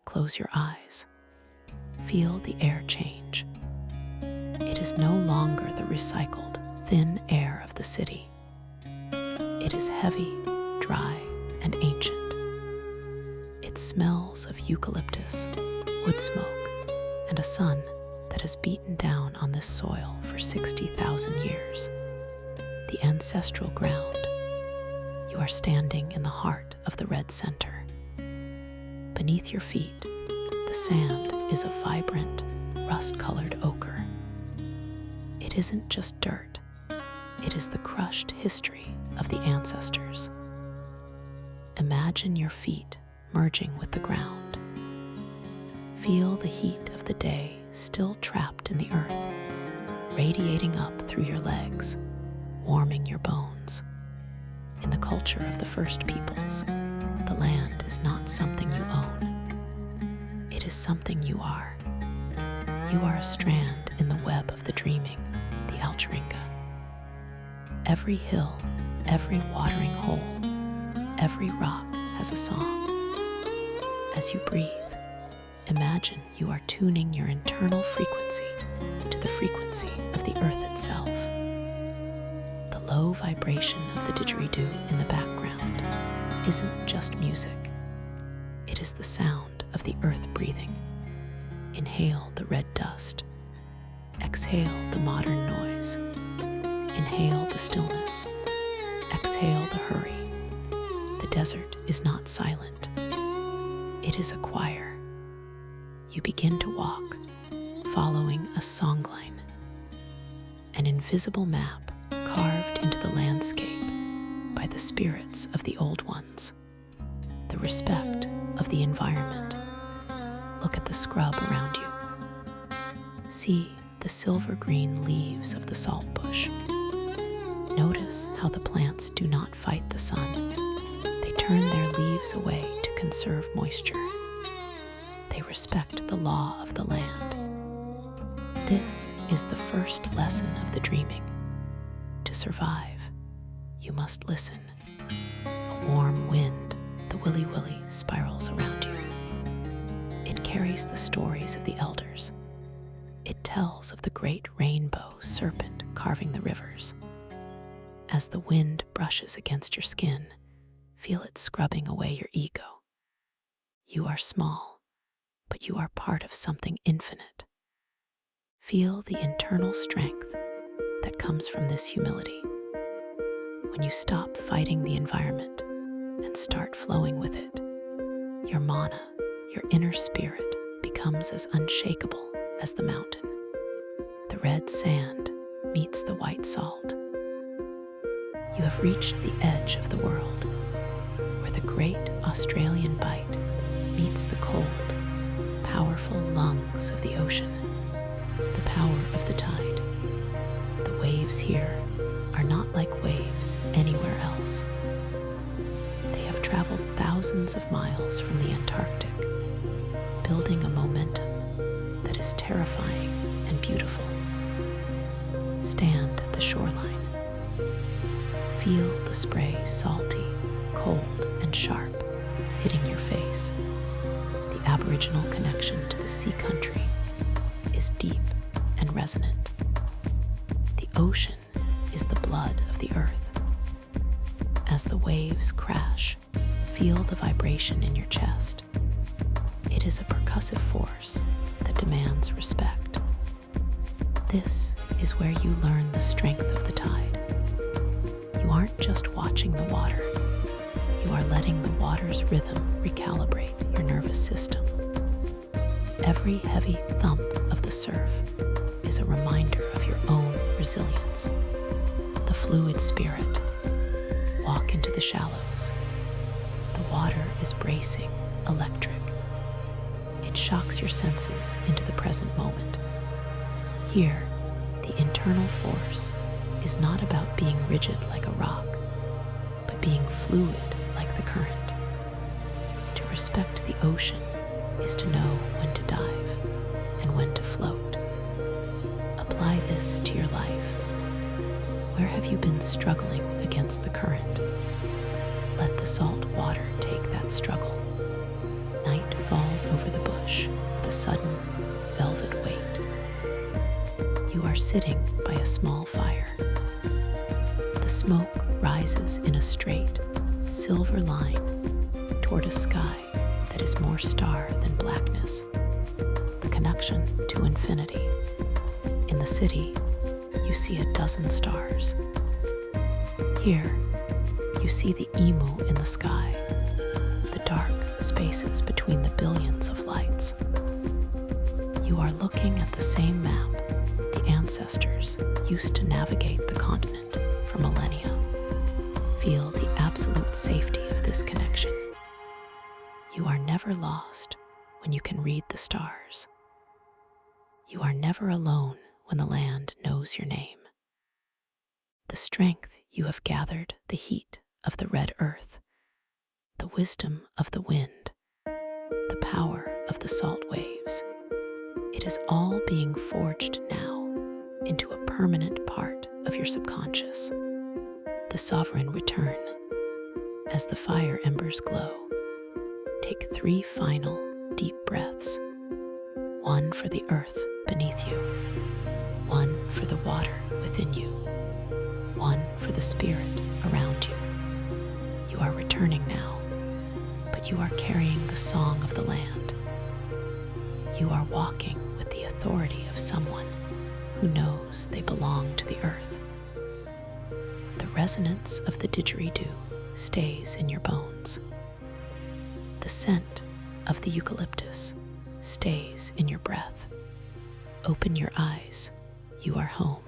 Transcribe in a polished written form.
close your eyes. Feel the air change. It is no longer the recycled, thin air of the city. It is heavy, dry, and ancient. It smells of eucalyptus, wood smoke, and a sun that has beaten down on this soil for 60,000 years. The ancestral ground. You are standing in the heart of the red center. Beneath your feet, the sand is a vibrant, rust-colored ochre. It isn't just dirt. It is the crushed history of the ancestors. Imagine your feet merging with the ground. Feel the heat of the day still trapped in the earth, radiating up through your legs, warming your bones. In the culture of the first peoples, the land is not something you own. It is something you are. You are a strand in the web of the dreaming, the Altringa. Every hill, every watering hole, every rock has a song. As you breathe, imagine you are tuning your internal frequency to the frequency of the earth itself. The low vibration of the didgeridoo in the background isn't just music. It is the sound of the earth breathing. Inhale the red dust. Exhale the modern noise. Inhale the stillness. Exhale the hurry. The desert is not silent. It is a choir. You begin to walk, following a songline, an invisible map carved into the landscape by the spirits of the old ones, the respect of the environment. Look at the scrub around you. See the silver-green leaves of the saltbush. Notice how the plants do not fight the sun. They turn their leaves away to conserve moisture. They respect the law of the land. This is the first lesson of the dreaming. To survive, you must listen. A warm wind, the willy-willy, spirals around you. It carries the stories of the elders. It tells of the great rainbow serpent carving the rivers. As the wind brushes against your skin, feel it scrubbing away your ego. You are small, but you are part of something infinite. Feel the internal strength that comes from this humility. When you stop fighting the environment and start flowing with it, your mana, your inner spirit, becomes as unshakable as the mountain. The red sand meets the white salt. You have reached the edge of the world, where the great Australian bight meets the cold, powerful lungs of the ocean, the power of the tide. The waves here are not like waves anywhere else. They have traveled thousands of miles from the Antarctic, building a momentum that is terrifying and beautiful. Stand at the shoreline. Feel the spray salty, cold, and sharp, hitting your face. The Aboriginal connection to the sea country is deep and resonant. The ocean is the blood of the earth. As the waves crash, feel the vibration in your chest. It is a percussive force that demands respect. This is where you learn the strength of the tide. You aren't just watching the water. You are letting the water's rhythm recalibrate your nervous system. Every heavy thump of the surf is a reminder of your own resilience. The fluid spirit. Walk into the shallows. The water is bracing, electric. It shocks your senses into the present moment. Here, the internal force is not about being rigid like a rock, but being fluid like the current. To respect the ocean is to know when to dive and when to float. Apply this to your life. Where have you been struggling against the current? Let the salt water take that struggle. Night falls over the bush with a sudden velvet weight. You are sitting by a small fire. The smoke rises in a straight, silver line toward a sky that is more star than blackness, the connection to infinity. In the city, you see a dozen stars. Here, you see the emu in the sky, the dark spaces between the billions of lights. You are looking at the same map the ancestors used to navigate the continent for millennia. Feel the absolute safety of this connection. You are never lost when you can read the stars. You are never alone when the land knows your name. The strength you have gathered, the heat of the red earth, the wisdom of the wind, the power of the salt waves, it is all being forged now into a permanent part of your subconscious. The sovereign return. As the fire embers glow, take 3 final deep breaths. 1 for the earth beneath you, 1 for the water within you, 1 for the spirit around you. You are returning now, but you are carrying the song of the land. You are walking with the authority of someone who knows they belong to the earth. The resonance of the didgeridoo stays in your bones. The scent of the eucalyptus stays in your breath. Open your eyes. You are home.